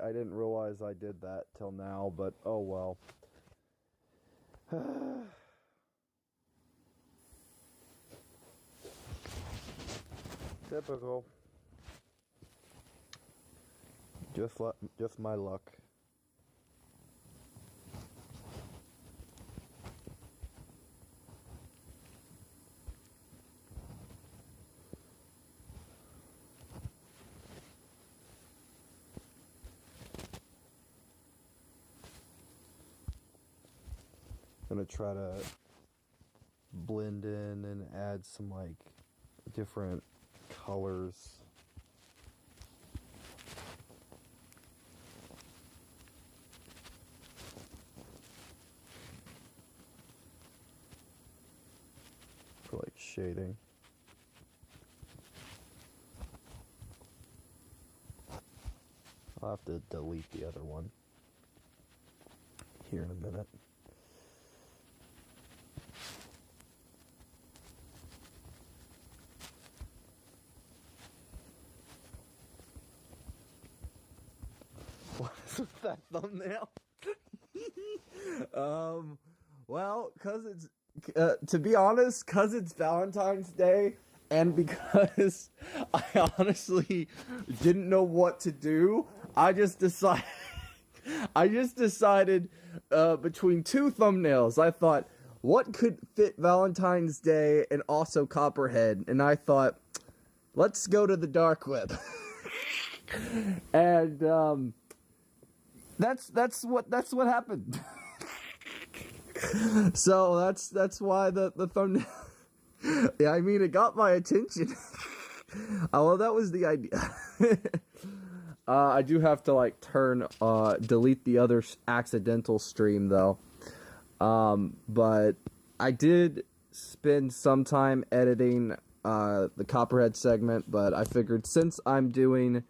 I didn't realize I did that till now, but oh well. Typical. Just my luck. I'm gonna try to blend in and add some like different colors. For like shading. I'll have to delete the other one here in a minute. What is with that thumbnail? Well, cause it's to be honest, cause it's Valentine's Day, and because I honestly didn't know what to do, I just decided between two thumbnails. I thought, what could fit Valentine's Day and also Copperhead, and I thought, let's go to the dark web. And that's what happened. So that's why the thumbnail. Yeah, I mean, it got my attention. Oh, well, that was the idea. I do have to like delete the other accidental stream though. But I did spend some time editing the Copperhead segment, but I figured since I'm doing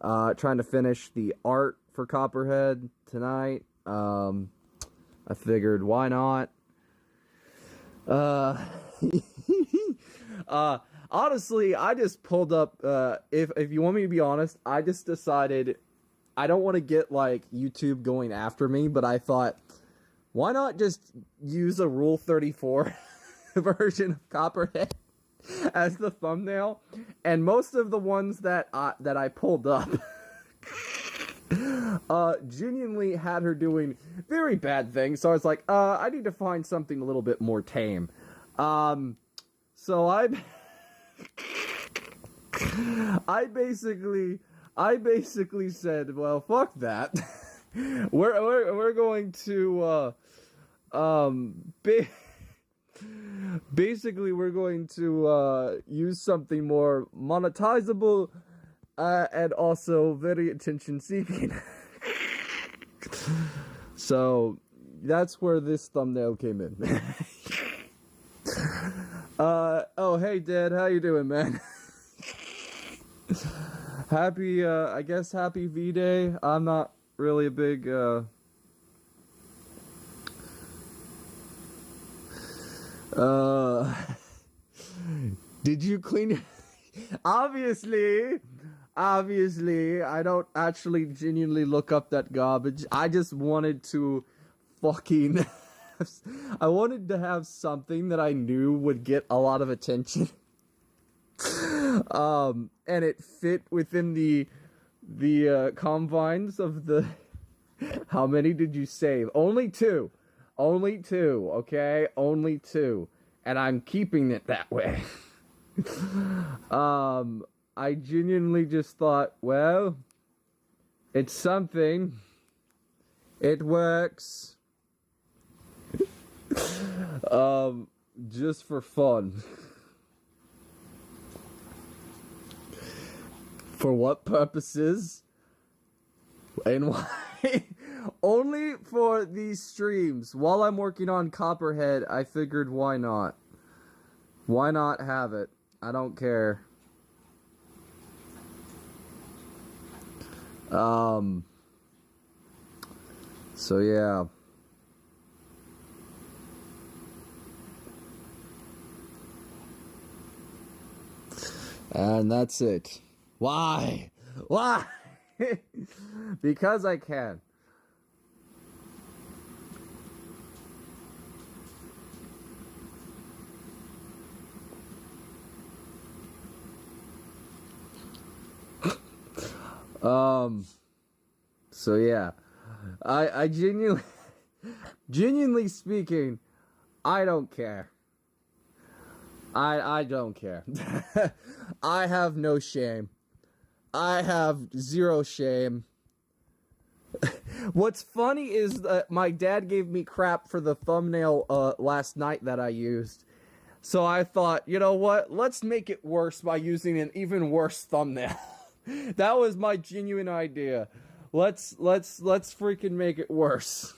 trying to finish the art for Copperhead tonight, I figured why not. Honestly, I just pulled up, if you want me to be honest, I just decided I don't want to get like YouTube going after me, but I thought, why not just use a Rule 34 version of Copperhead as the thumbnail? And most of the ones that I pulled up genuinely had her doing very bad things, so I was like, I need to find something a little bit more tame. So I basically said, well, fuck that. we're going to basically we're going to use something more monetizable and also very attention seeking. So that's where this thumbnail came in. Oh, hey, Dad, how you doing, man? Happy, I guess happy V-Day. I'm not really a big, did you clean your... Obviously, I don't actually genuinely look up that garbage. I just wanted to fucking... I wanted to have something that I knew would get a lot of attention. And it fit within the confines of the... How many did you save? Only two. Only two, okay? Only two. And I'm keeping it that way. I genuinely just thought, well, it's something. It works. Just for fun. For what purposes? And why? Only for these streams. While I'm working on Copperhead, I figured why not? Why not have it? I don't care. So yeah. And that's it. Why? Why? Because I can. So yeah, I genuinely speaking, I don't care. I don't care. I have no shame. I have zero shame. What's funny is that my dad gave me crap for the thumbnail last night that I used. So I thought, you know what? Let's make it worse by using an even worse thumbnail. That was my genuine idea. Let's freaking make it worse.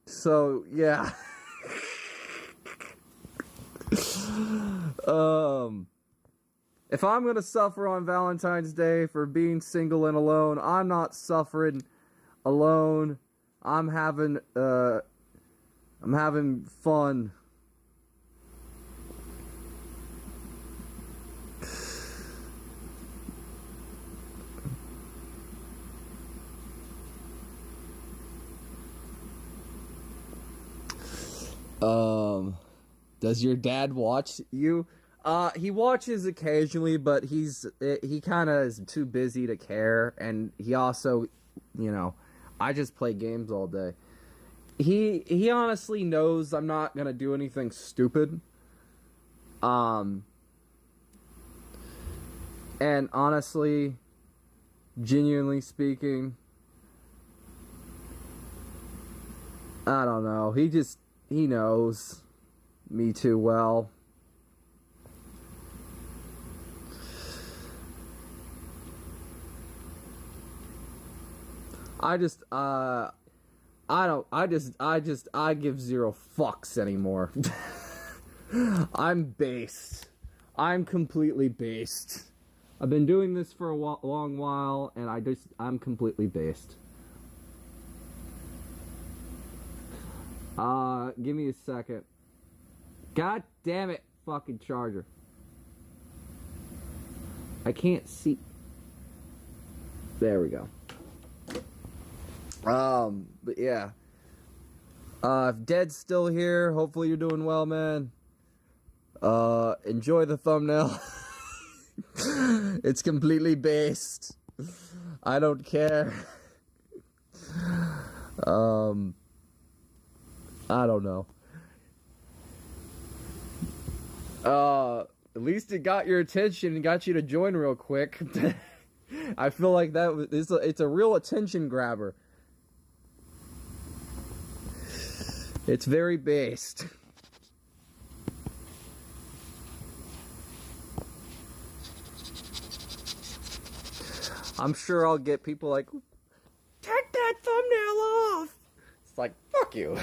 So yeah. If I'm gonna suffer on Valentine's Day for being single and alone, I'm not suffering alone. I'm having fun. Does your dad watch you? He watches occasionally, but he kind of is too busy to care, and he also, you know, I just play games all day. He honestly knows I'm not gonna do anything stupid. And honestly, genuinely speaking, I don't know. He knows me too well. I give zero fucks anymore. I'm based. I'm completely based. I've been doing this for a long while, and I'm completely based. Give me a second. God damn it, fucking charger. I can't see. There we go. But yeah. If Dead's still here, hopefully you're doing well, man. Enjoy the thumbnail. It's completely based. I don't care. I don't know. At least it got your attention and got you to join real quick. I feel like it's a real attention grabber. It's very based. I'm sure I'll get people like, take that thumbnail off. It's like, fuck you.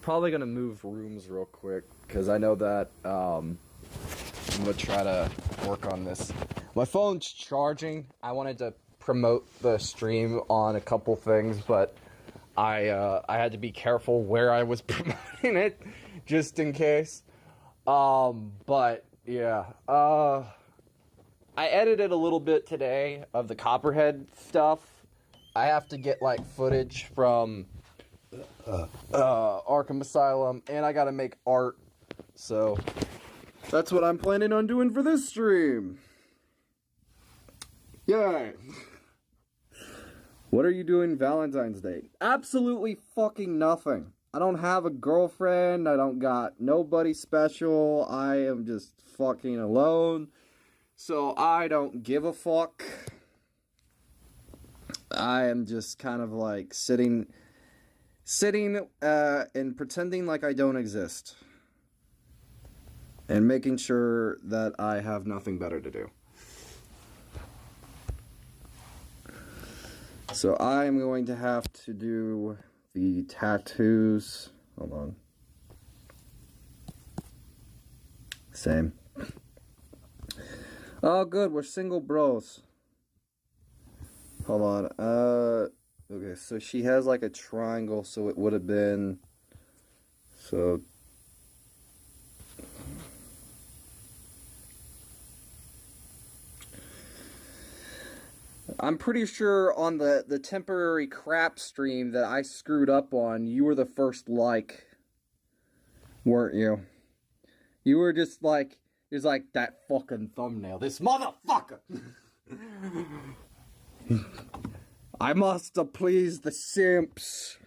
Probably gonna move rooms real quick because I know that I'm gonna try to work on this. My phone's charging. I wanted to promote the stream on a couple things, but I had to be careful where I was promoting it, just in case. But yeah, I edited a little bit today of the Copperhead stuff. I have to get like footage from Arkham Asylum, and I gotta make art, so that's what I'm planning on doing for this stream. Yay! What are you doing Valentine's Day? Absolutely fucking nothing. I don't have a girlfriend. I don't got nobody special. I am just fucking alone. So I don't give a fuck. I am just kind of like sitting and pretending like I don't exist. And making sure that I have nothing better to do. So I'm going to have to do the tattoos. Hold on. Same. Oh, good. We're single bros. Hold on. Okay, so she has like a triangle, so it would have been... So I'm pretty sure on the temporary crap stream that I screwed up on, you were the first like, weren't you? You were just like, it's like that fucking thumbnail, this motherfucker. I must please the simps.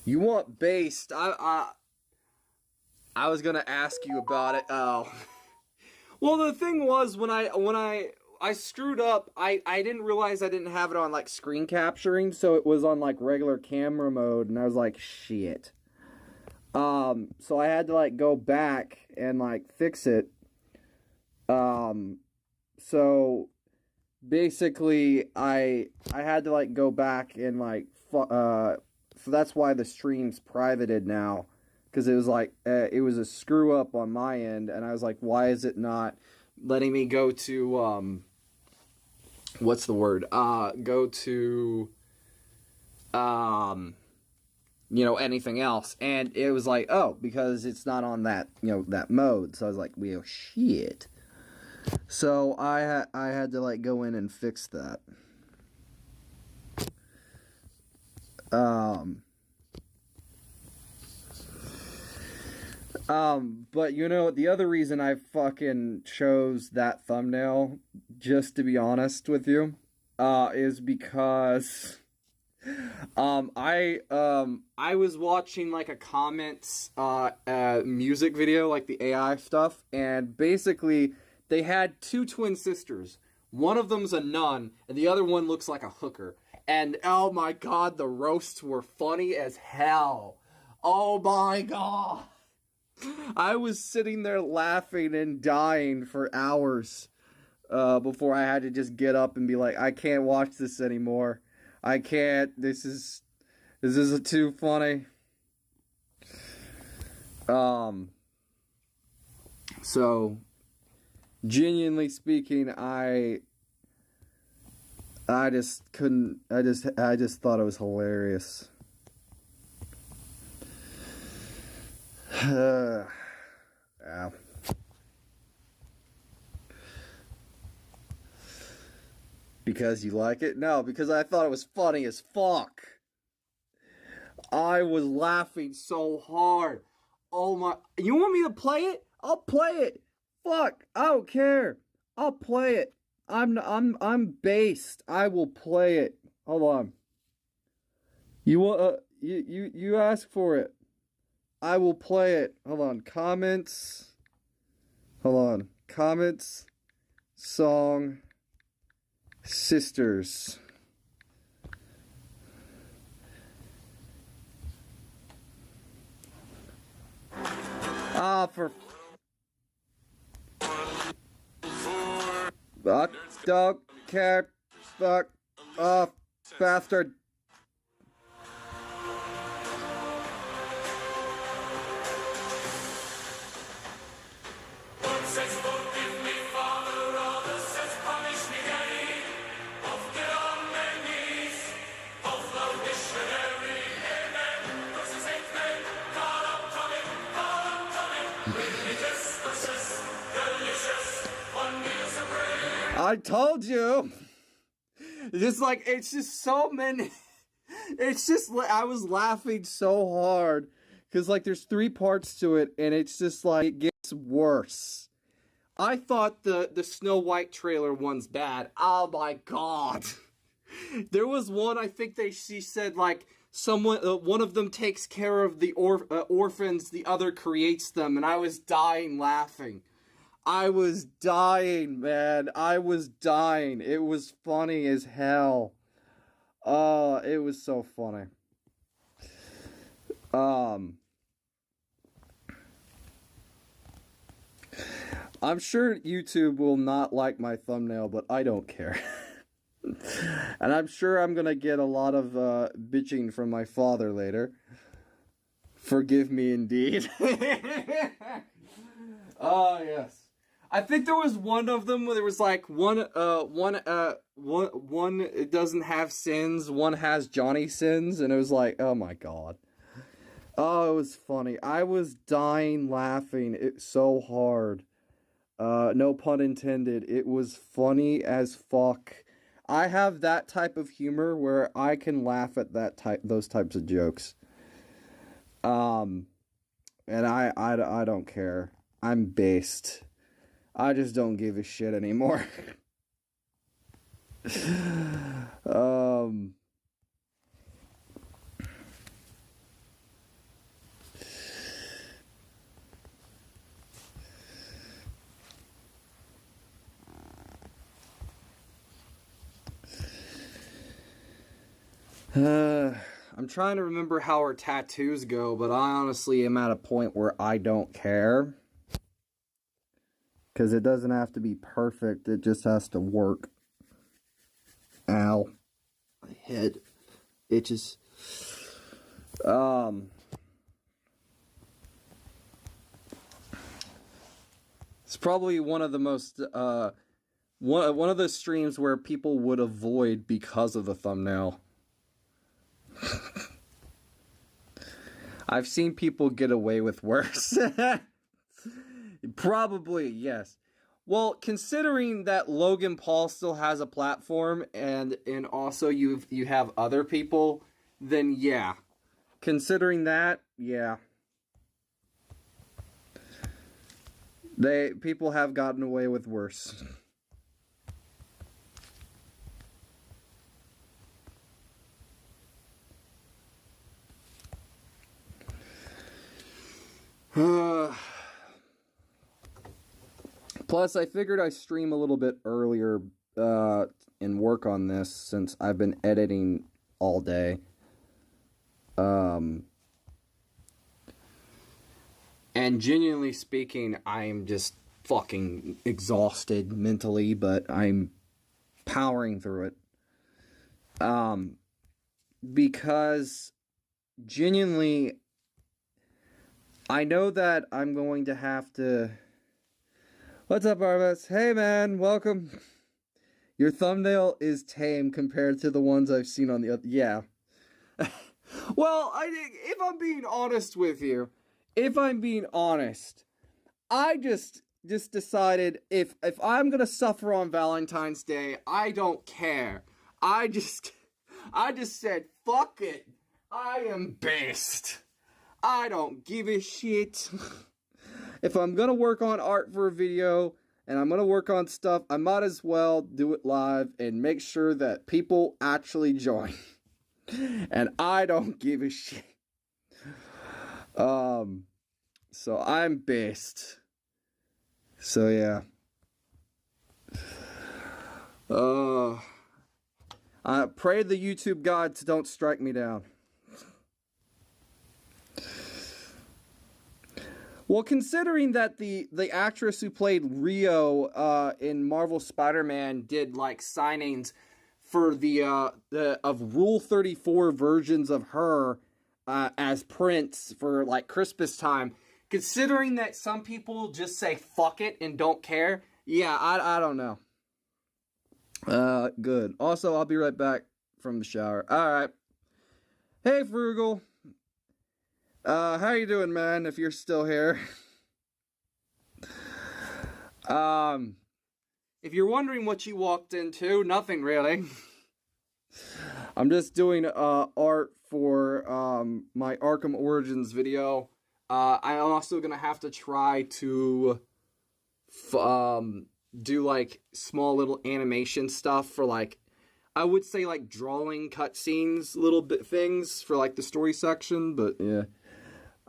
You want based? I was gonna ask you about it. Oh, well, the thing was when I screwed up. I didn't realize I didn't have it on like screen capturing, so it was on like regular camera mode, and I was like, shit. So I had to like go back and like fix it. So basically I had to like go back and like so that's why the stream's privated now, because it was like it was a screw up on my end, and I was like, why is it not letting me go to what's the word, go to you know, anything else. And it was like, oh, because it's not on that, you know, that mode. So I was like, well, shit. So I had to like go in and fix that. But you know, the other reason I fucking chose that thumbnail, just to be honest with you, is because I was watching like a comments music video, like the AI stuff, and basically they had two twin sisters. One of them's a nun, and the other one looks like a hooker. And oh my god, the roasts were funny as hell. Oh my god. I was sitting there laughing and dying for hours before I had to just get up and be like, I can't watch this anymore. I can't. This is too funny. So genuinely speaking, I just couldn't. I just thought it was hilarious. Yeah. Because you like it? No, because I thought it was funny as fuck. I was laughing so hard. Oh my... You want me to play it? I'll play it. Fuck, I don't care. I'll play it. I'm based. I will play it. Hold on. You want you ask for it. I will play it. Hold on. Comments. Hold on. Comments. Song. Sisters. For fuck, dog, cat, fuck off, bastard. I told you. Just like, it's just so many. It's just like, I was laughing so hard because like there's 3 parts to it, and it's just like it gets worse. I thought the Snow White trailer one's bad. Oh my god. There was one, I think she said like someone, one of them takes care of the orphans, the other creates them, and I was dying laughing. I was dying, man. I was dying. It was funny as hell. It was so funny. I'm sure YouTube will not like my thumbnail, but I don't care. And I'm sure I'm gonna get a lot of bitching from my father later. Forgive me indeed. Oh, yes. I think there was one of them where there was like one it doesn't have sins, one has Johnny sins, and it was like, oh my god. Oh, it was funny. I was dying laughing so hard. No pun intended. It was funny as fuck. I have that type of humor where I can laugh at those types of jokes. And I don't care. I'm based. I just don't give a shit anymore. um I'm trying to remember how our tattoos go, but I honestly am at a point where I don't care. Because it doesn't have to be perfect, it just has to work. Ow. My head itches. It's probably one of the most, one of the streams where people would avoid because of the thumbnail. I've seen people get away with worse. Probably, yes. Well, considering that Logan Paul still has a platform and also you have other people, then yeah. Considering that, yeah. People have gotten away with worse. Plus, I figured I'd stream a little bit earlier and work on this since I've been editing all day. And genuinely speaking, I'm just fucking exhausted mentally, but I'm powering through it. Because genuinely, I know that I'm going to have to... What's up, Arvis? Hey, man, welcome. Your thumbnail is tame compared to the ones I've seen on the other... Yeah. Well, if I'm being honest with you, I just decided if I'm gonna suffer on Valentine's Day, I don't care. I just said, fuck it. I am based. I don't give a shit. If I'm gonna work on art for a video and I'm gonna work on stuff, I might as well do it live and make sure that people actually join. And I don't give a shit. So I'm based. So yeah. I pray the YouTube gods don't strike me down. Well, considering that the actress who played Rio in Marvel Spider-Man did like signings for the of Rule 34 versions of her as prints for like Christmas time, considering that some people just say fuck it and don't care, yeah, I don't know. Good. Also, I'll be right back from the shower. All right. Hey, Frugal. How you doing, man, if you're still here? If you're wondering what you walked into, nothing really. I'm just doing art for my Arkham Origins video. I'm also gonna have to try to do like small little animation stuff for like, I would say like drawing cutscenes, little bit things for like the story section, but yeah.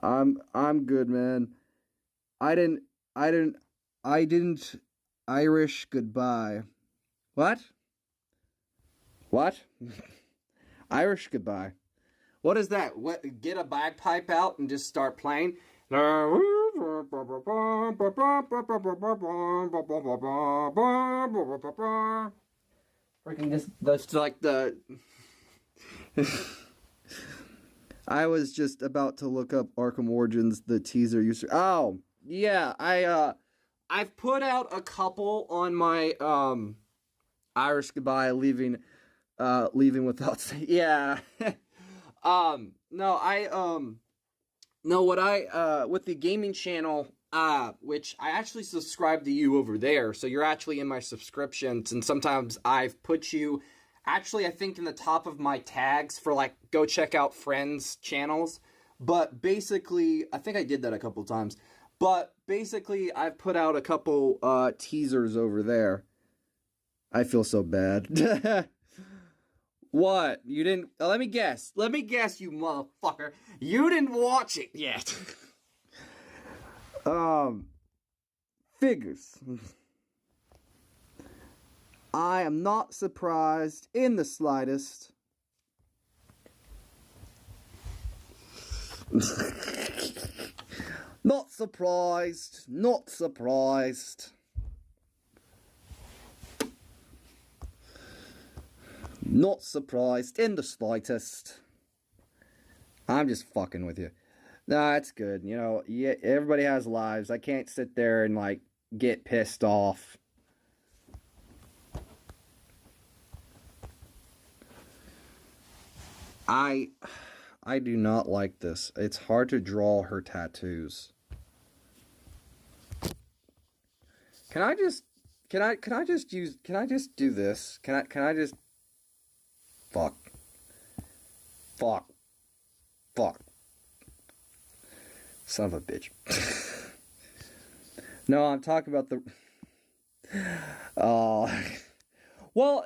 I'm good, man. I didn't Irish goodbye. What? Irish goodbye. What is that? What, get a bagpipe out and just start playing? Freaking just that's like the. I was just about to look up Arkham Origins, the teaser user. Oh yeah, I've put out a couple on my Irish Goodbye, leaving without saying. Yeah. No, no, what I with the gaming channel, which I actually subscribe to you over there, so you're actually in my subscriptions, and sometimes I've put you, actually I think in the top of my tags for like, go check out friends' channels, but basically, I think I did that a couple times, but basically I've put out a couple, teasers over there. I feel so bad. What? You didn't... let me guess. Let me guess, you motherfucker. You didn't watch it yet. Figures. I am not surprised in the slightest. Not surprised. Not surprised. Not surprised in the slightest. I'm just fucking with you. Nah, it's good. You know, yeah, everybody has lives. I can't sit there and, like, get pissed off. I do not like this. It's hard to draw her tattoos. Can I just do this? Can I just... Fuck. Fuck. Fuck. Son of a bitch. No, I'm talking about the... Well,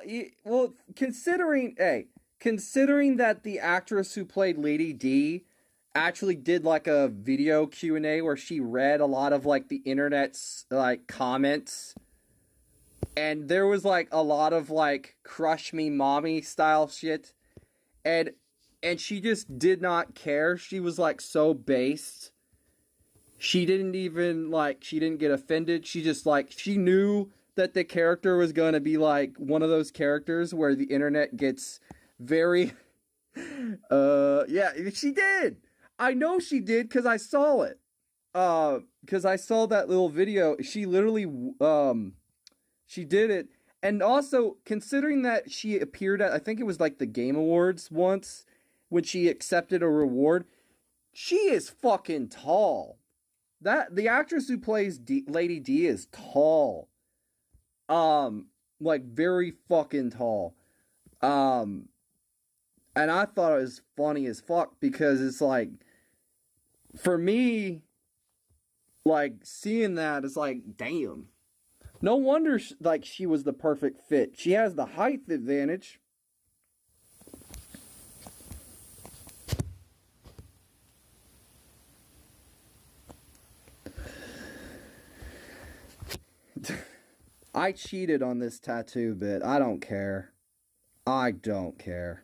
considering that the actress who played Lady D actually did like a video Q&A where she read a lot of like the internet's like comments, and there was like a lot of like crush me mommy style shit, and she just did not care. She was like so based. She didn't even like, she didn't get offended. She just like, she knew that the character was going to be like one of those characters where the internet gets very yeah, she did. I know she did because I saw it. Because I saw that little video. She literally she did it. And also, considering that she appeared at, I think it was like the Game Awards once, when she accepted a reward, she is fucking tall. The actress who plays Lady D is tall. Like very fucking tall. And I thought it was funny as fuck because it's like, for me, like seeing that is like, damn. No wonder like she was the perfect fit. She has the height advantage. I cheated on this tattoo bit. I don't care. I don't care.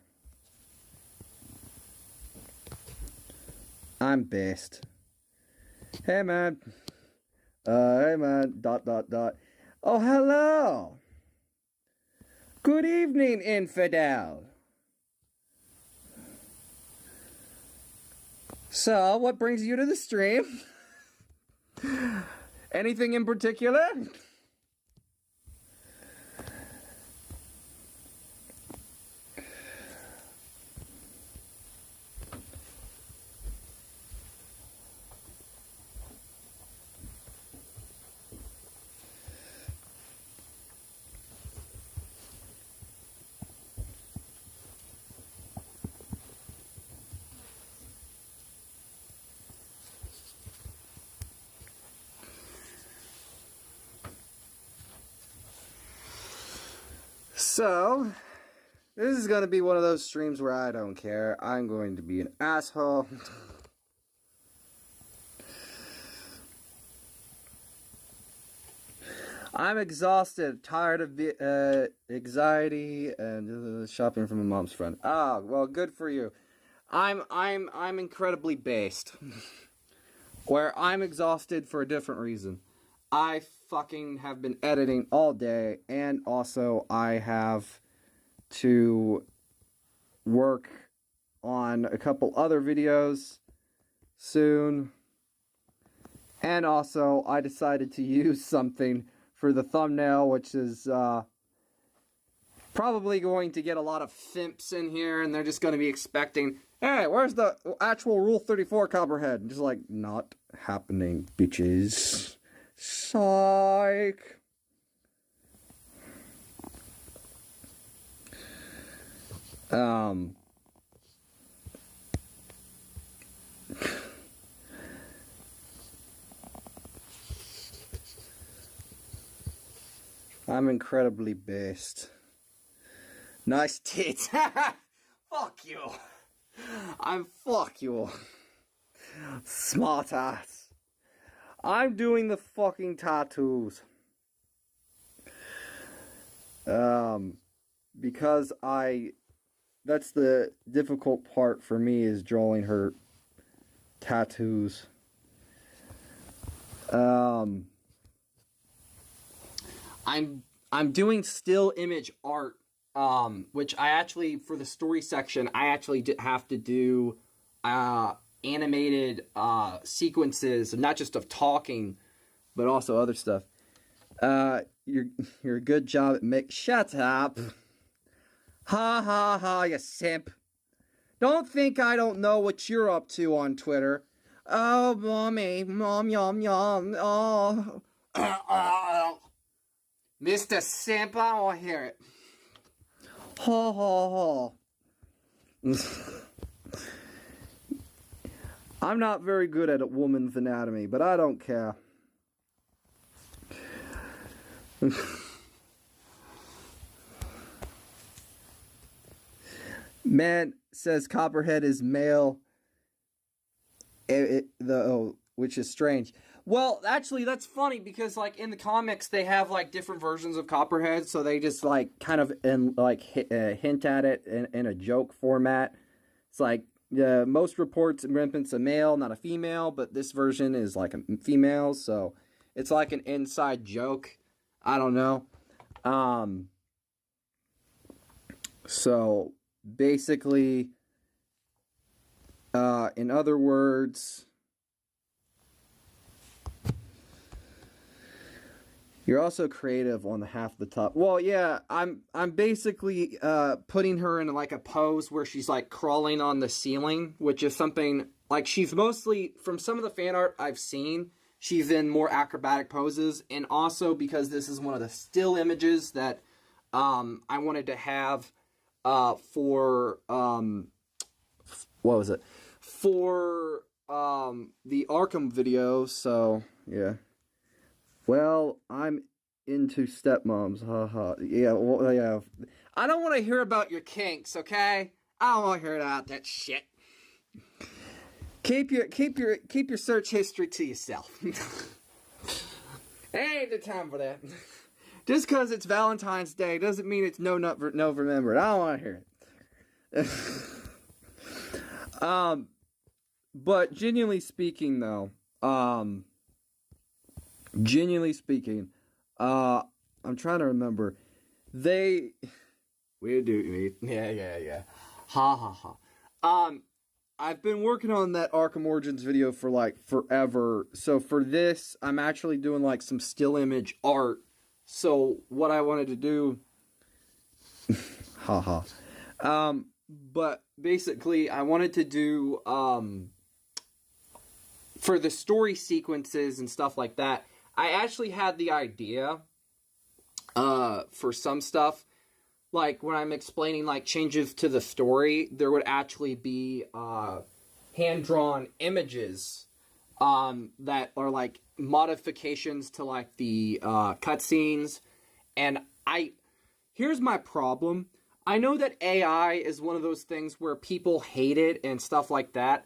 I'm best. Hey man. Hey man. ... Oh, hello. Good evening, infidel. So, what brings you to the stream? Anything in particular? So, this is going to be one of those streams where I don't care. I'm going to be an asshole. I'm exhausted, tired of anxiety, and shopping from my mom's friend. Ah, well, good for you. I'm incredibly based. where I'm exhausted for a different reason. I fucking have been editing all day, and also I have to work on a couple other videos soon. And also, I decided to use something for the thumbnail, which is probably going to get a lot of fimps in here, and they're just going to be expecting, hey, where's the actual Rule 34 Copperhead? Just like, not happening, bitches. Psych. I'm incredibly based. Nice tits. Fuck you. Fuck you. Smart ass. I'm doing the fucking tattoos. Because that's the difficult part for me, is drawing her tattoos. I'm doing still image art, which I actually, for the story section, I actually have to do animated sequences, not just of talking, but also other stuff. You're a good job at shut up. Ha ha ha, you simp. Don't think I don't know what you're up to on Twitter. Oh, mommy, mom, yum, yum, oh. Mr. Simp, I want to hear it. Ha ha ha. I'm not very good at a woman's anatomy, but I don't care. Man says Copperhead is male, which is strange. Well, actually, that's funny because, like, in the comics, they have, like, different versions of Copperhead, so they just, like, kind of, hint at it in a joke format. It's like, most reports Rimpin's a male, not a female, but this version is, like, a female, so it's like an inside joke. I don't know. So, basically, in other words, you're also creative on the half of the top. Well, yeah, I'm basically putting her in like a pose where she's like crawling on the ceiling, which is something like she's mostly, from some of the fan art I've seen, she's in more acrobatic poses, and also because this is one of the still images that I wanted to have for what was it? For the Arkham video, so yeah. Well, I'm into stepmoms, haha. Yeah, well, yeah. I don't want to hear about your kinks, okay? I don't want to hear about that shit. Keep your search history to yourself. Ain't the time for that. Just because it's Valentine's Day doesn't mean it's no remembered. I don't want to hear it. But genuinely speaking, though, I'm trying to remember. Yeah. Ha ha ha. I've been working on that Arkham Origins video for like forever. So for this, I'm actually doing like some still image art. So what I wanted to do, haha. But basically I wanted to do, for the story sequences and stuff like that, I actually had the idea, for some stuff, like when I'm explaining like changes to the story, there would actually be, hand-drawn images, that are like modifications to like the, cutscenes, and here's my problem. I know that AI is one of those things where people hate it and stuff like that.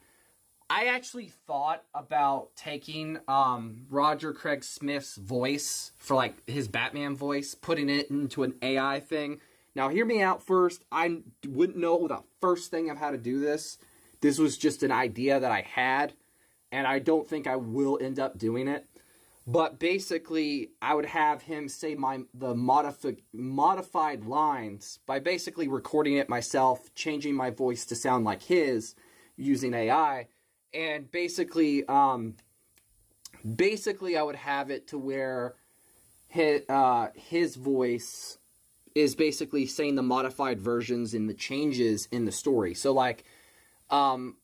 I actually thought about taking Roger Craig Smith's voice for like his Batman voice, putting it into an AI thing. Now hear me out first. I wouldn't know the first thing of how to do this. This was just an idea that I had, and I don't think I will end up doing it. But basically, I would have him say the modified lines by basically recording it myself, changing my voice to sound like his using AI, and basically I would have it to where his voice is basically saying the modified versions and the changes in the story. So like, I'm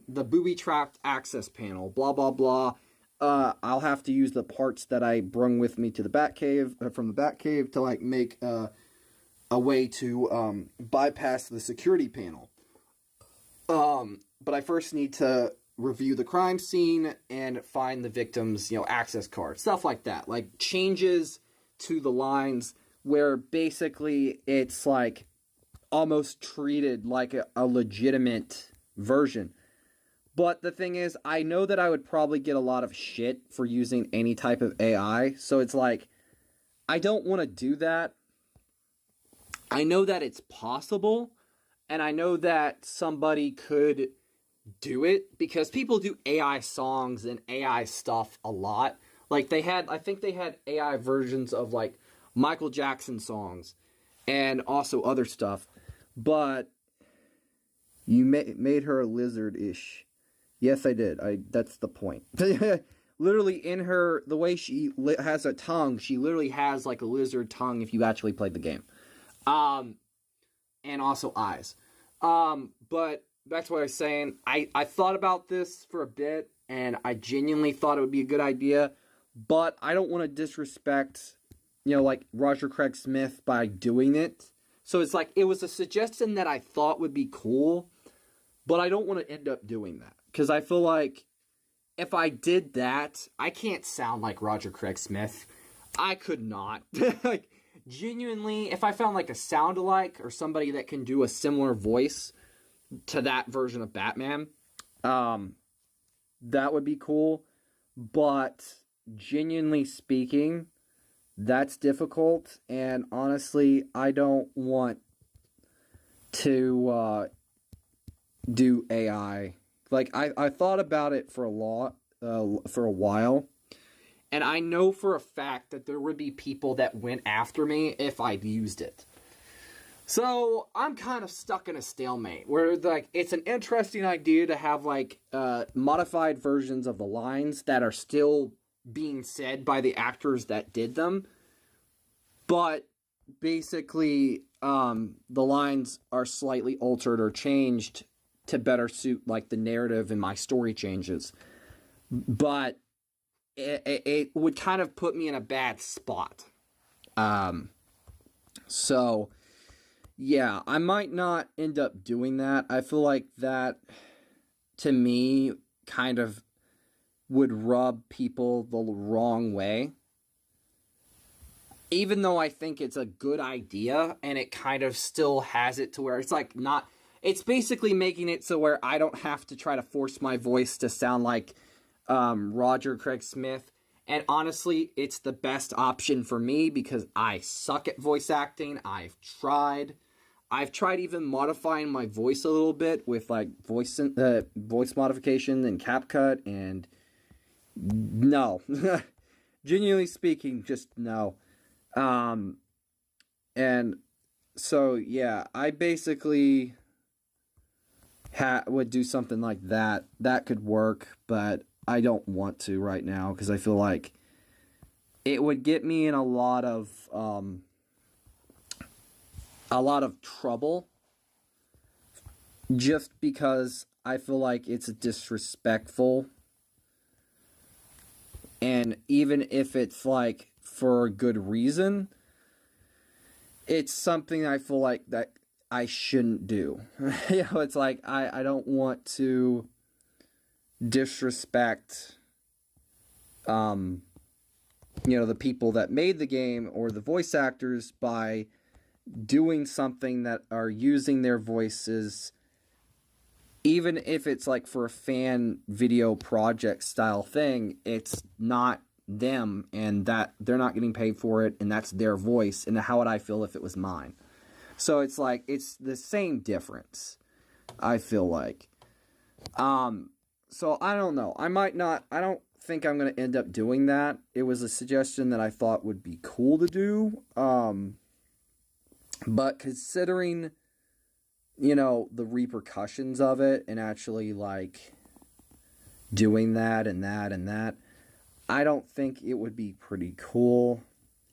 the booby-trapped access panel, blah blah blah. I'll have to use the parts that I brung with me to the Batcave, from the Batcave, to like make a way to bypass the security panel. But I first need to review the crime scene and find the victim's, access card, stuff like that. Like changes to the lines where basically it's like almost treated like a legitimate version. But the thing is, I know that I would probably get a lot of shit for using any type of AI. So it's like, I don't want to do that. I know that it's possible. And I know that somebody could do it. Because people do AI songs and AI stuff a lot. Like I think they had AI versions of like Michael Jackson songs. And also other stuff. But you made her a lizard-ish. Yes, I did. That's the point. Literally, in her, the way she has a tongue, she literally has like a lizard tongue if you actually played the game. And also eyes. But back to what I was saying, I thought about this for a bit, and I genuinely thought it would be a good idea, but I don't want to disrespect, like Roger Craig Smith by doing it. So it's like, it was a suggestion that I thought would be cool, but I don't want to end up doing that. Because I feel like if I did that, I can't sound like Roger Craig Smith. I could not. Like, genuinely, if I found like a sound-alike or somebody that can do a similar voice to that version of Batman, that would be cool. But genuinely speaking, that's difficult. And honestly, I don't want to do AI. Like, I thought about it for a while, and I know for a fact that there would be people that went after me if I used it. So, I'm kind of stuck in a stalemate, where, like, it's an interesting idea to have, like, modified versions of the lines that are still being said by the actors that did them, but basically, the lines are slightly altered or changed to better suit, like, the narrative and my story changes. But it would kind of put me in a bad spot. So, yeah, I might not end up doing that. I feel like that, to me, kind of would rub people the wrong way. Even though I think it's a good idea, and it kind of still has it to where it's like not... It's basically making it so where I don't have to try to force my voice to sound like Roger Craig Smith. And honestly, it's the best option for me because I suck at voice acting. I've tried even modifying my voice a little bit with like voice modification and CapCut, and no. Genuinely speaking, just no. And so, yeah, I basically would do something like that. That could work, but I don't want to right now because I feel like it would get me in a lot of trouble just because I feel like it's disrespectful. And even if it's like for a good reason, it's something I feel like that I shouldn't do. It's like I don't want to disrespect the people that made the game or the voice actors by doing something that are using their voices, even if it's like for a fan video project style thing. It's not them, and that they're not getting paid for it, and that's their voice, and how would I feel if it was mine? So it's like, it's the same difference, I feel like. So I don't know. I might not. I don't think I'm going to end up doing that. It was a suggestion that I thought would be cool to do. But considering, you know, the repercussions of it and actually, like, doing that and that and that, I don't think it would be pretty cool.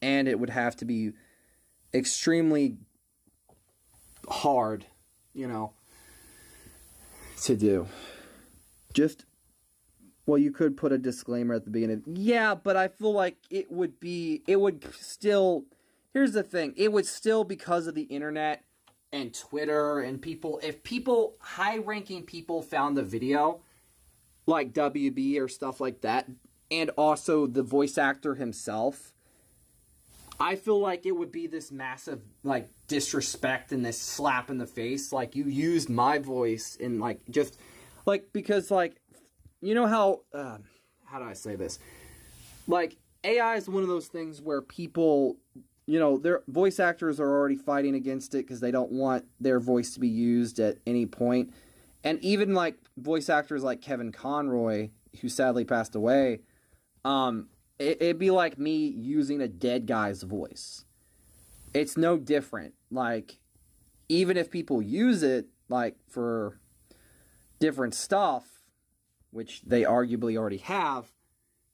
And it would have to be extremely hard, you know, to do. Just, well, you could put a disclaimer at the beginning. Yeah, but I feel like it would still, here's the thing, it would still, because of the internet and Twitter and people, if people, high-ranking people found the video, like WB or stuff like that, and also the voice actor himself, I feel like it would be this massive, like, disrespect and this slap in the face. Like, you used my voice and, like, just, like, because, like, you know how do I say this? Like, AI is one of those things where people, you know, their voice actors are already fighting against it because they don't want their voice to be used at any point. And even, like, voice actors like Kevin Conroy, who sadly passed away, it'd be like me using a dead guy's voice. It's no different. Like, even if people use it, like, for different stuff, which they arguably already have,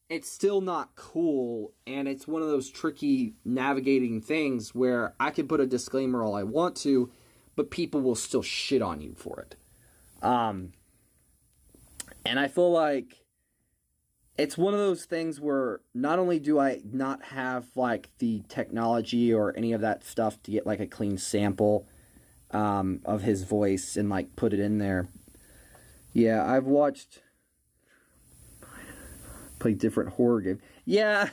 it's still not cool, and it's one of those tricky navigating things where I can put a disclaimer all I want to, but people will still shit on you for it. And I feel like it's one of those things where not only do I not have, like, the technology or any of that stuff to get, like, a clean sample of his voice and, like, put it in there. Yeah, I've watched, play different horror games. Yeah,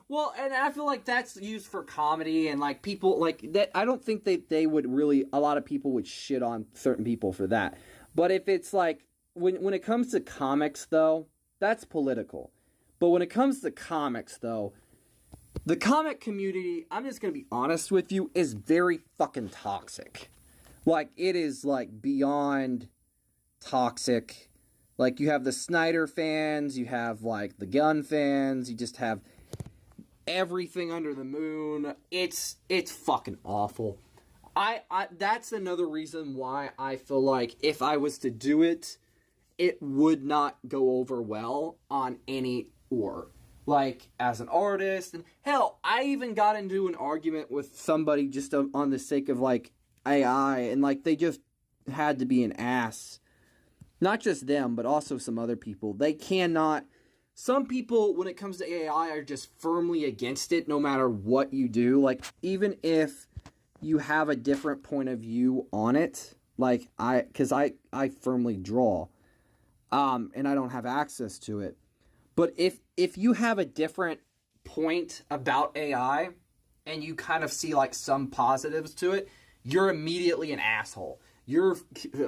well, and I feel like that's used for comedy and, like, people, like, that. I don't think they would really, a lot of people would shit on certain people for that. But if it's, like, when it comes to comics, though, that's political. But when it comes to comics, though, the comic community, I'm just going to be honest with you, is very fucking toxic. Like, it is, like, beyond toxic. Like, you have the Snyder fans, you have, like, the Gunn fans, you just have everything under the moon. It's fucking awful. That's another reason why I feel like if I was to do it, it would not go over well on any like, as an artist. And hell, I even got into an argument with somebody just on the sake of, like, AI, and, like, they just had to be an ass. Not just them, but also some other people. They cannot, some people, when it comes to AI, are just firmly against it no matter what you do. Like, even if you have a different point of view on it, like, because I firmly draw, and I don't have access to it. But if you have a different point about AI and you kind of see, like, some positives to it, you're immediately an asshole. You're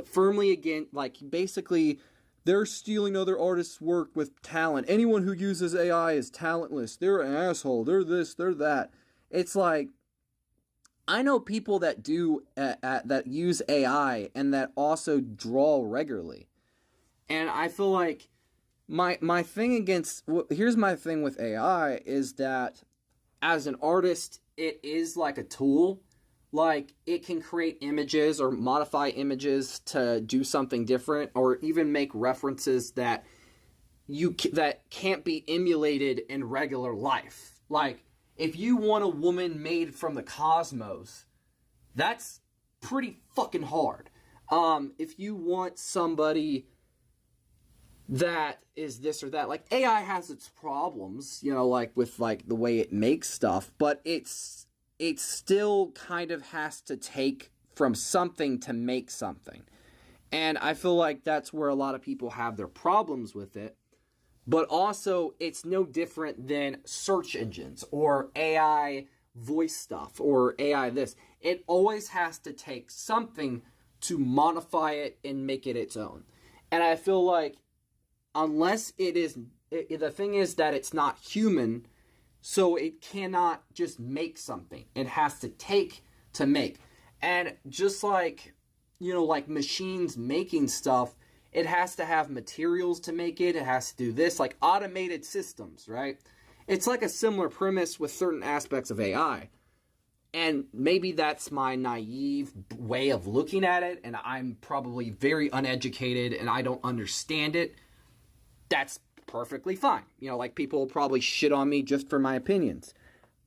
firmly against, like, basically, they're stealing other artists' work with talent. Anyone who uses AI is talentless. They're an asshole. They're this, they're that. It's like, I know people that do, that use AI and that also draw regularly. And I feel like my thing against, here's my thing with AI, is that as an artist, it is like a tool. Like, it can create images or modify images to do something different, or even make references that that can't be emulated in regular life. Like, if you want a woman made from the cosmos, that's pretty fucking hard. If you want somebody that is this or that, like, AI has its problems, you know, like, with, like, the way it makes stuff, but it still kind of has to take from something to make something. And I feel like that's where a lot of people have their problems with it. But also, it's no different than search engines or AI voice stuff or AI this. It always has to take something to modify it and make it its own. And I feel like unless the thing is that it's not human, so it cannot just make something. It has to take to make. And just like, you know, like machines making stuff, It has to have materials to make it. It has to do this, like automated systems, right? It's like a similar premise with certain aspects of AI. And maybe that's my naive way of looking at it, and I'm probably very uneducated and I don't understand it. That's perfectly fine. You know, like people probably shit on me just for my opinions.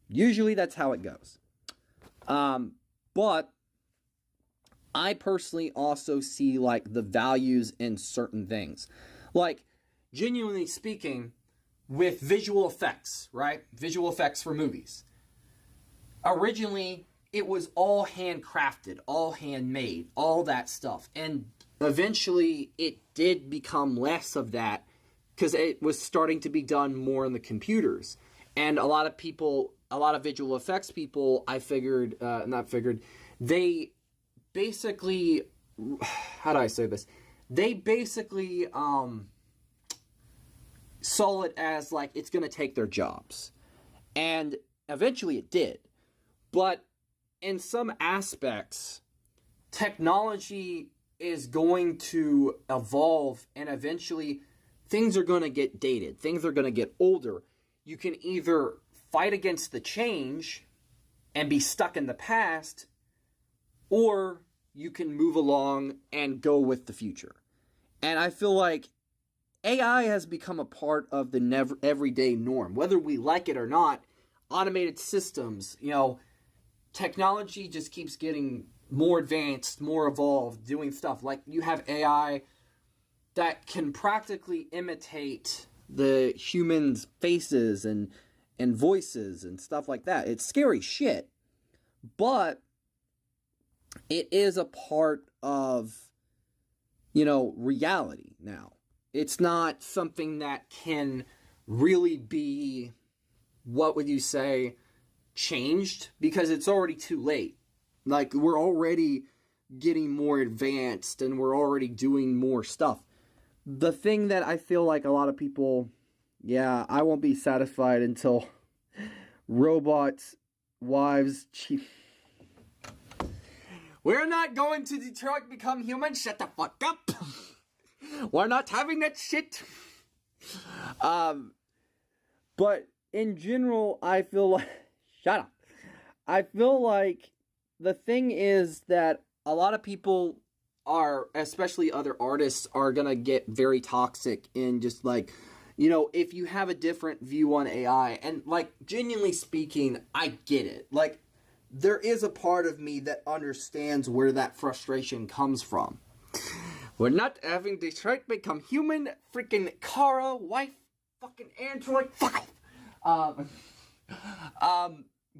Usually that's how it goes. But I personally also see like the values in certain things. Like, genuinely speaking, with visual effects, right? Visual effects for movies. Originally, it was all handcrafted, all handmade, all that stuff. And eventually, it did become less of that because it was starting to be done more on the computers. And a lot of people, a lot of visual effects people, they basically, how do I say this? They basically saw it as like it's going to take their jobs. And eventually it did. But in some aspects, technology is going to evolve and eventually things are going to get dated. Things are going to get older. You can either fight against the change and be stuck in the past, or you can move along and go with the future. And I feel like AI has become a part of the everyday norm. Whether we like it or not, automated systems, you know, technology just keeps getting more advanced, more evolved, doing stuff. Like you have AI that can practically imitate the humans' faces and voices and stuff like that. It's scary shit. But it is a part of, you know, reality now. It's not something that can really be, what would you say, changed, because it's already too late. Like, we're already getting more advanced and we're already doing more stuff. The thing that I feel like a lot of people, yeah, I won't be satisfied until robots, wives, we're not going to Detroit become human. Shut the fuck up. We're not having that shit. But in general, I feel like, shut up. I feel like the thing is that a lot of people are, especially other artists, are going to get very toxic in just like, you know, if you have a different view on AI. And like, genuinely speaking, I get it. Like, there is a part of me that understands where that frustration comes from. We're not having Detroit become human. Freaking Kara, wife, fucking Android, fuck off.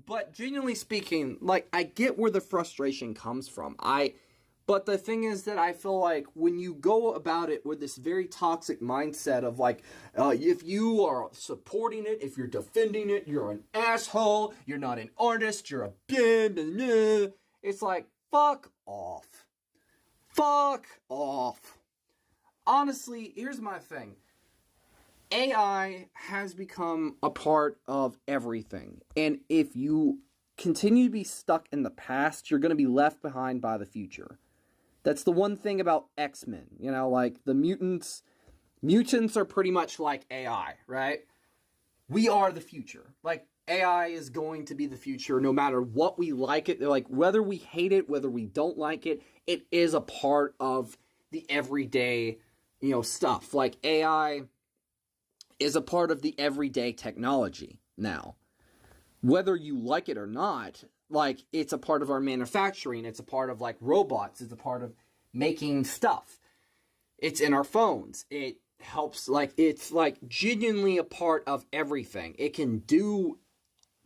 But genuinely speaking, like, I get where the frustration comes from. But the thing is that I feel like when you go about it with this very toxic mindset of like, if you are supporting it, if you're defending it, you're an asshole, you're not an artist, you're a blah. It's like, fuck off. Fuck off. Honestly, here's my thing. AI has become a part of everything. And if you continue to be stuck in the past, you're going to be left behind by the future. That's the one thing about X-Men. You know, like the mutants are pretty much like AI, right? We are the future. Like, AI is going to be the future no matter what we like it. Like, whether we hate it, whether we don't like it, it is a part of the everyday, you know, stuff. Like, AI is a part of the everyday technology now. Whether you like it or not, like, it's a part of our manufacturing. It's a part of, like, robots. It's a part of making stuff. It's in our phones. It helps, like, it's, like, genuinely a part of everything. It can do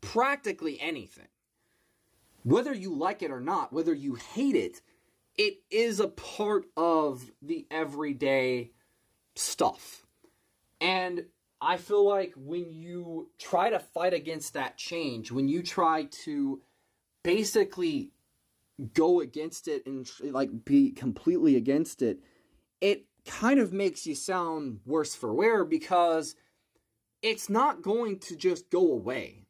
practically anything. Whether you like it or not, whether you hate it, it is a part of the everyday stuff. And I feel like when you try to fight against that change, when you try to basically go against it and like be completely against it, it kind of makes you sound worse for wear, because it's not going to just go away.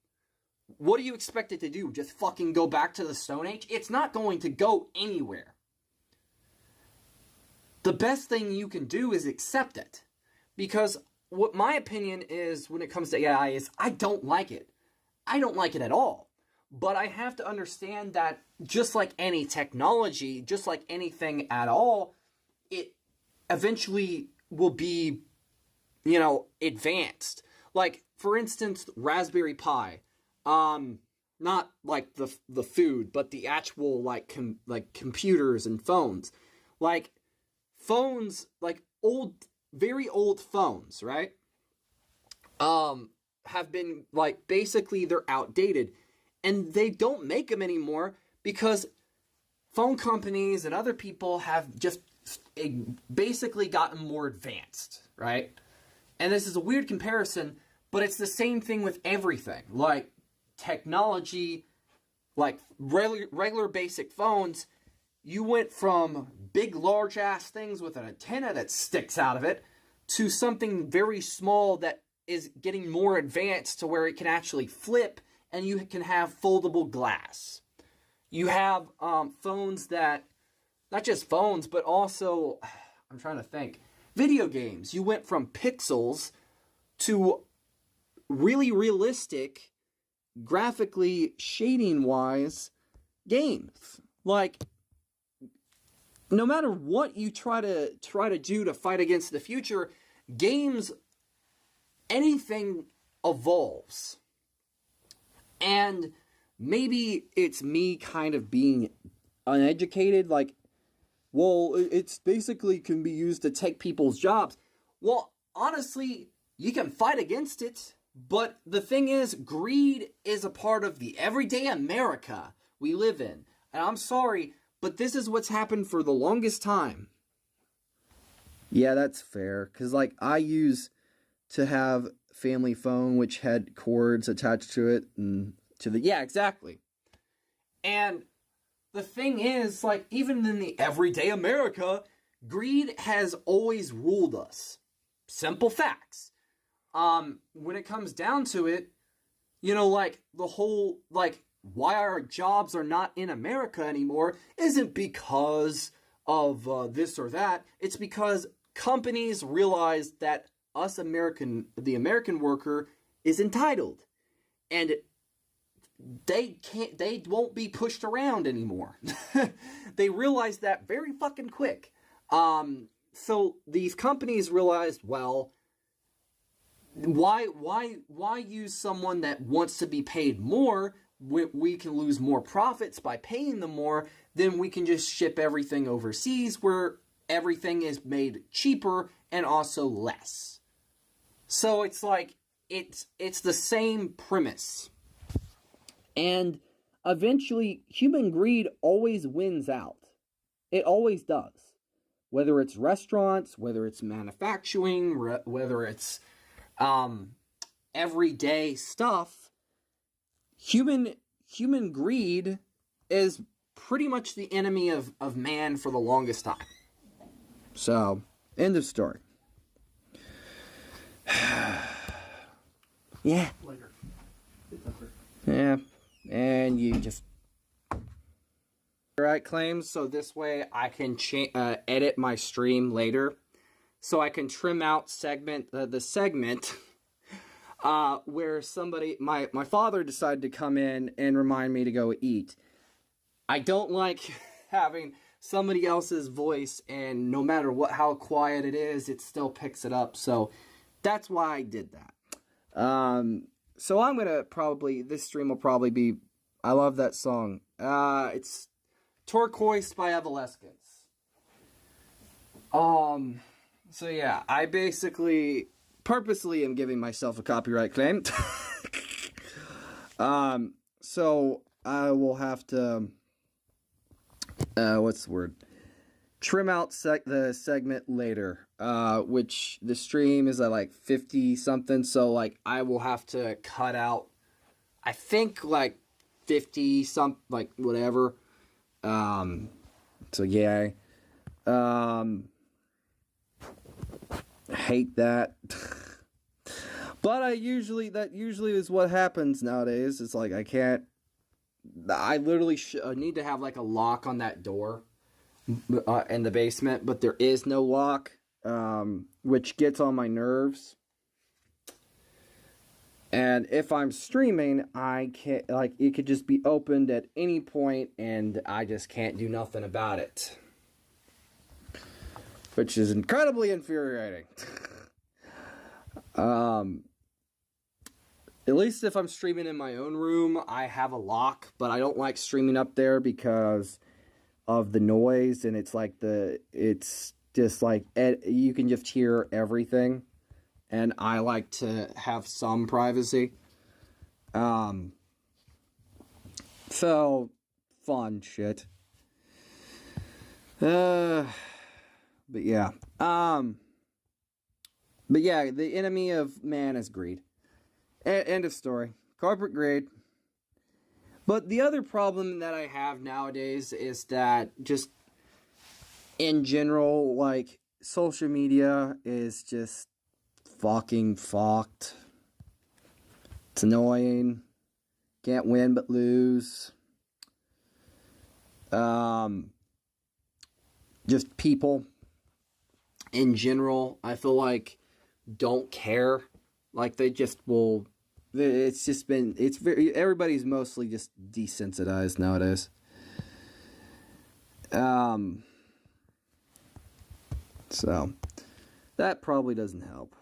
What do you expect it to do? Just fucking go back to the Stone Age? It's not going to go anywhere. the best thing you can do is accept it. Because what my opinion is when it comes to AI is I don't like it. I don't like it at all. But I have to understand that just like any technology, just like anything at all, it eventually will be, advanced. Like, for instance, Raspberry Pi. Not like the food, but the actual like computers and phones. Like phones, like very old phones, right? Have been like basically they're outdated. And they don't make them anymore because phone companies and other people have just basically gotten more advanced, right? And this is a weird comparison, but it's the same thing with everything. Like technology, like regular basic phones, you went from big, large-ass things with an antenna that sticks out of it to something very small that is getting more advanced to where it can actually flip and you can have foldable glass. You have phones that, not just phones, but also, I'm trying to think, video games. You went from pixels to really realistic, graphically shading-wise games. Like, no matter what you try to do to fight against the future, games, anything evolves. And maybe it's me kind of being uneducated, like, well, it's basically can be used to take people's jobs. Well, honestly, you can fight against it, but the thing is, greed is a part of the everyday America we live in. And I'm sorry, but this is what's happened for the longest time. Yeah, that's fair. Because, like, I used to have family phone, which had cords attached to it. And to the Yeah, exactly. And the thing is, like, even in the everyday America, greed has always ruled us. Simple facts. When it comes down to it, like, the whole, like, why our jobs are not in America anymore isn't because of this or that. It's because companies realize that the American worker is entitled. And they won't be pushed around anymore. They realize that very fucking quick. So these companies realized, well, why use someone that wants to be paid more? We can lose more profits by paying them more. Then we can just ship everything overseas where everything is made cheaper and also less. So it's like it's the same premise. And eventually, human greed always wins out. It always does. Whether it's restaurants, whether it's manufacturing, whether it's everyday stuff, human greed is pretty much the enemy of man for the longest time. So, end of story. Yeah. Later. Yeah. And you just Right claims, so this way I can edit my stream later, so I can trim out the segment where somebody, my father decided to come in and remind me to go eat. I don't like having somebody else's voice, and no matter how quiet it is, it still picks it up. So that's why I did that. So I'm gonna this stream will probably be. I love that song. It's Turquoise by Evanescence. So yeah, I basically Purposely am giving myself a copyright claim. So I will have to. What's the word? Trim out the segment later. Which the stream is at like 50 something. So like I will have to cut out, I think, like 50 like whatever. So yeah. Hate that. But that usually is what happens nowadays. It's like I literally need to have like a lock on that door in the basement, but there is no lock, which gets on my nerves. And if I'm streaming, I can't, like, it could just be opened at any point, and I just can't do nothing about it. Which is incredibly infuriating. At least if I'm streaming in my own room, I have a lock, but I don't like streaming up there because of the noise, and it's like it's just like, you can just hear everything. And I like to have some privacy. So, fun shit. But yeah. But yeah, the enemy of man is greed. End of story. Corporate greed. But the other problem that I have nowadays is that just in general, like, social media is just fucking fucked. It's annoying. Can't win but lose. Just people in general, I feel like, don't care. Like, they just will. It's just been. It's very. Everybody's mostly just desensitized nowadays. So that probably doesn't help.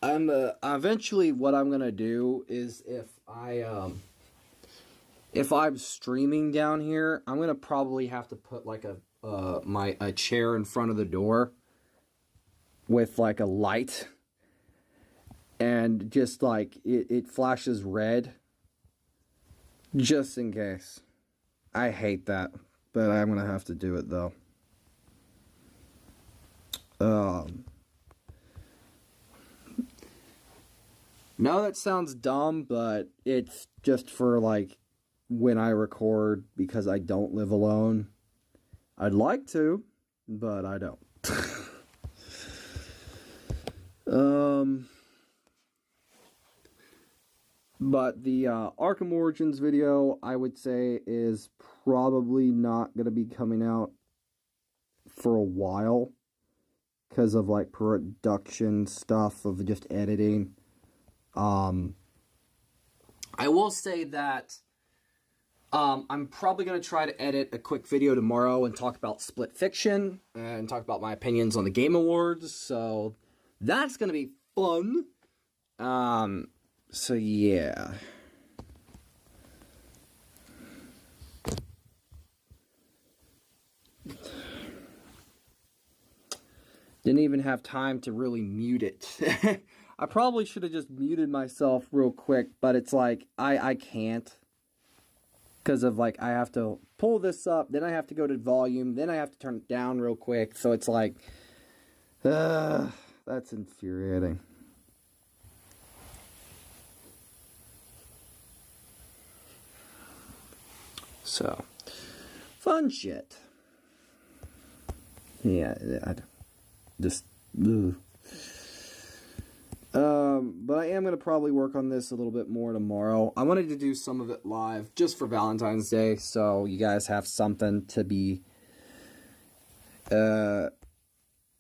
I'm eventually what I'm gonna do is if I'm streaming down here, I'm gonna probably have to put like a chair in front of the door with like a light, and just like it flashes red, just in case. I hate that, but I'm gonna have to do it though. No, that sounds dumb, but it's just for, like, when I record, because I don't live alone. I'd like to, but I don't. But the Arkham Origins video, I would say, is probably not going to be coming out for a while, because of, like, production stuff, of just editing. I will say that I'm probably going to try to edit a quick video tomorrow and talk about Split Fiction and talk about my opinions on the Game Awards, so that's going to be fun. So yeah. Didn't even have time to really mute it. I probably should have just muted myself real quick, but it's like, I can't. Because of, like, I have to pull this up, then I have to go to volume, then I have to turn it down real quick, so it's like, that's infuriating. So, fun shit. Yeah, just, ugh. But I am going to probably work on this a little bit more tomorrow. I wanted to do some of it live just for Valentine's Day, so you guys have something to be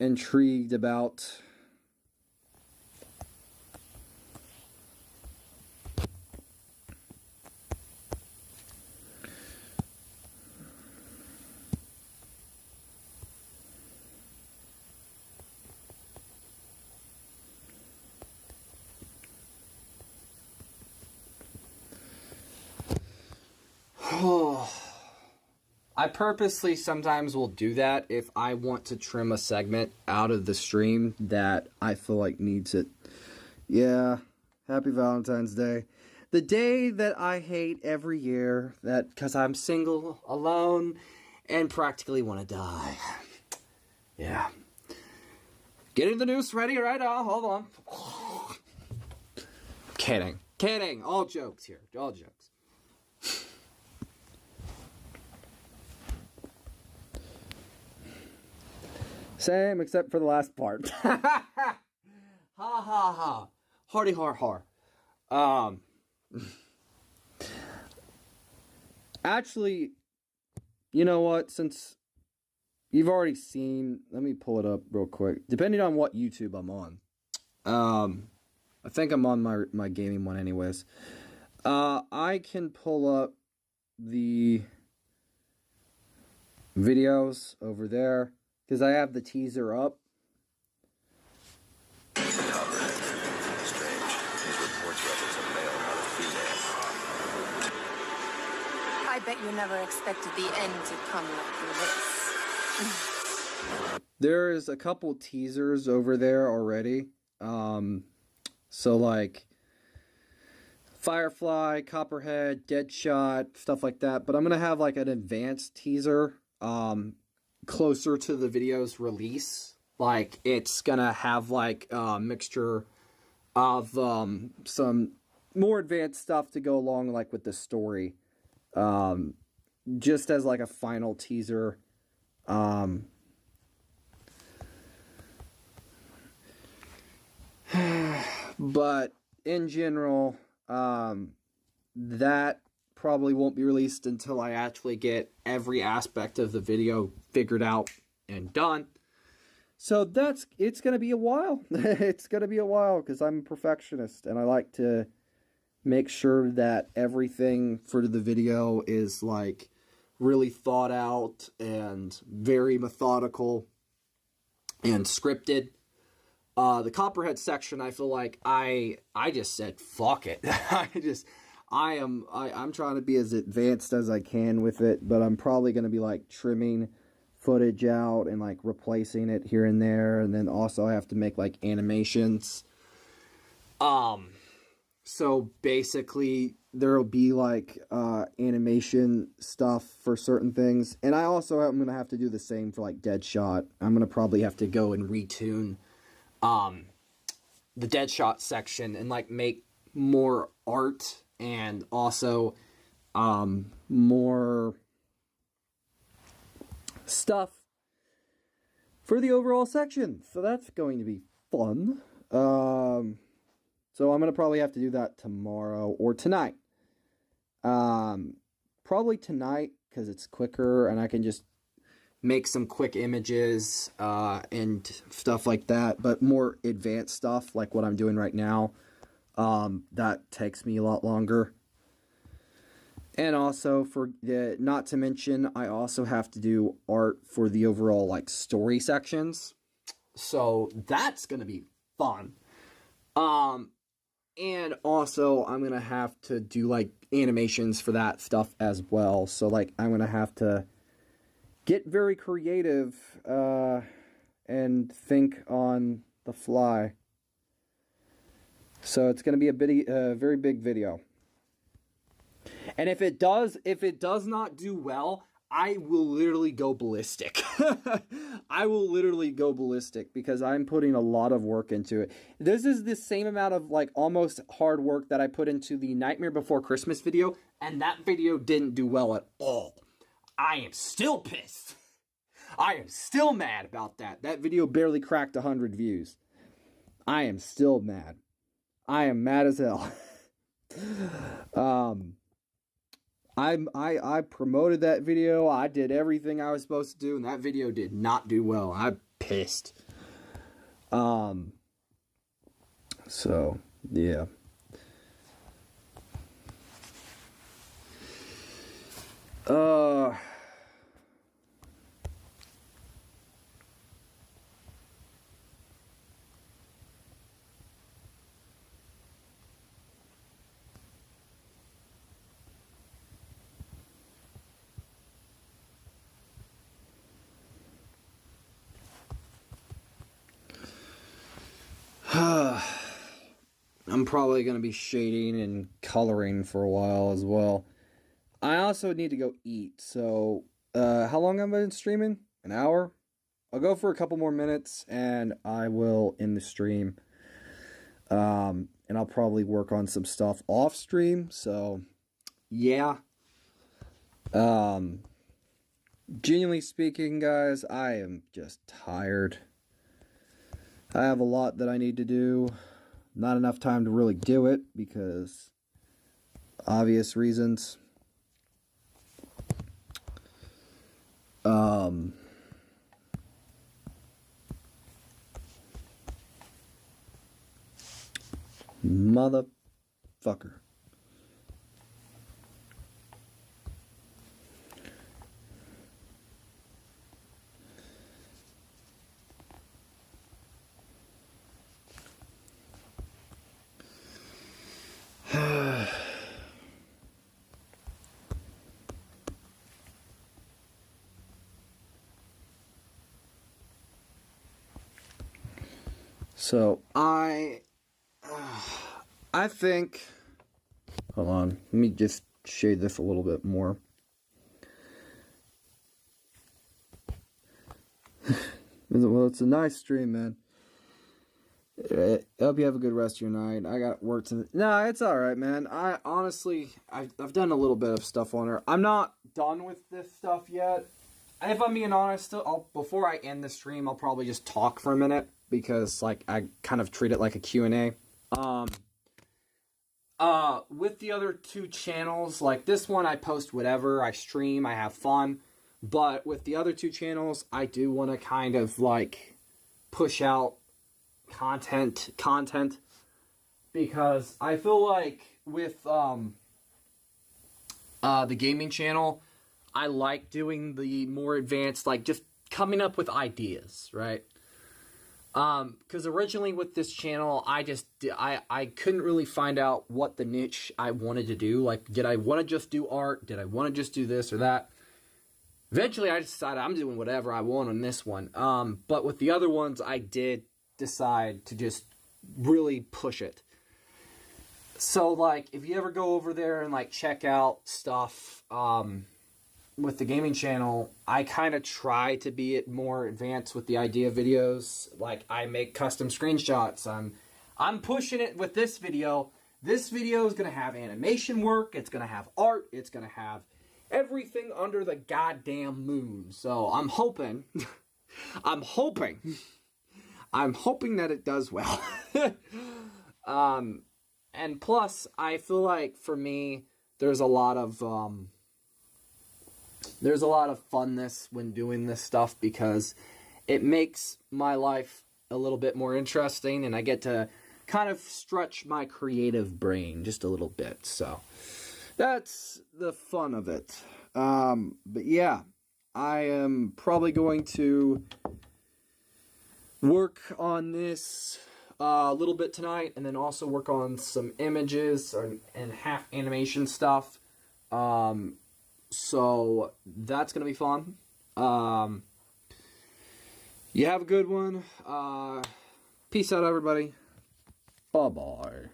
intrigued about. I purposely sometimes will do that if I want to trim a segment out of the stream that I feel like needs it. Yeah, happy Valentine's Day. The day that I hate every year, that because I'm single, alone, and practically want to die. Yeah. Getting the noose ready right now. Hold on. Kidding. All jokes here. All jokes. Same, except for the last part. Ha ha ha. Hardy har har. Actually, you know what? Since you've already seen, let me pull it up real quick. Depending on what YouTube I'm on. I think I'm on my gaming one anyways. I can pull up the videos over there because I have the teaser up. I bet you never expected the end to come like this. There is a couple teasers over there already. So like Firefly, Copperhead, Deadshot, stuff like that. But I'm gonna have like an advanced teaser closer to the video's release. Like it's gonna have like a mixture of some more advanced stuff to go along like with the story. Just as like a final teaser. But in general, that probably won't be released until I actually get every aspect of the video figured out and done. So it's going to be a while. It's going to be a while because I'm a perfectionist and I like to make sure that everything for the video is like really thought out and very methodical and scripted. The Copperhead section, I feel like I just said fuck it. I'm trying to be as advanced as I can with it, but I'm probably going to be like trimming footage out and like replacing it here and there, and then also I have to make like animations. So basically there'll be like animation stuff for certain things, and I also am going to have to do the same for like Deadshot. I'm going to probably have to go and retune the Deadshot section and like make more art and also more stuff for the overall section. So that's going to be fun. So I'm going to probably have to do that tomorrow or tonight. Probably tonight because it's quicker and I can just make some quick images and stuff like that, but more advanced stuff like what I'm doing right now, that takes me a lot longer. And also for the, not to mention, I also have to do art for the overall like story sections, so that's gonna be fun. And also I'm gonna have to do like animations for that stuff as well, so like I'm gonna have to get very creative and think on the fly. So it's going to be a very big video. And if it does not do well, I will literally go ballistic. I will literally go ballistic because I'm putting a lot of work into it. This is the same amount of like almost hard work that I put into the Nightmare Before Christmas video, and that video didn't do well at all. I am still pissed. I am still mad about that. That video barely cracked 100 views. I am still mad. I am mad as hell. I promoted that video. I did everything I was supposed to do, and that video did not do well. I'm pissed. So yeah. I'm probably going to be shading and coloring for a while as well. I also need to go eat, so how long have I been streaming? An hour? I'll go for a couple more minutes, and I will end the stream. And I'll probably work on some stuff off stream, so yeah. Genuinely speaking, guys, I am just tired. I have a lot that I need to do. Not enough time to really do it because obvious reasons. Motherfucker. So I think, hold on, let me just shade this a little bit more. Well, it's a nice stream, man. I hope you have a good rest of your night. I got work to... No, it's alright, man. I honestly, I've done a little bit of stuff on her. I'm not done with this stuff yet. And if I'm being honest, before I end the stream, I'll probably just talk for a minute. Because, like, I kind of treat it like a Q&A. With the other two channels, like this one, I post whatever, I stream, I have fun. But with the other two channels, I do want to kind of, like, push out content. Because I feel like with, the gaming channel, I like doing the more advanced, like, just coming up with ideas, right? Because originally with this channel, I couldn't really find out what the niche I wanted to do. Like, did I want to just do art? Did I want to just do this or that? Eventually, I decided I'm doing whatever I want on this one. But with the other ones, I did decide to just really push it. So, like, if you ever go over there and, like, check out stuff, with the gaming channel, I kind of try to be more advanced with the idea videos. Like, I make custom screenshots. I'm pushing it with this video. This video is going to have animation work. It's going to have art. It's going to have everything under the goddamn moon. So I'm hoping, I'm hoping that it does well. And plus, I feel like for me, there's a lot of funness when doing this stuff because it makes my life a little bit more interesting and I get to kind of stretch my creative brain just a little bit. So that's the fun of it. But yeah, I am probably going to work on this a little bit tonight and then also work on some images and half animation stuff. So that's going to be fun. You have a good one. Peace out, everybody. Bye-bye.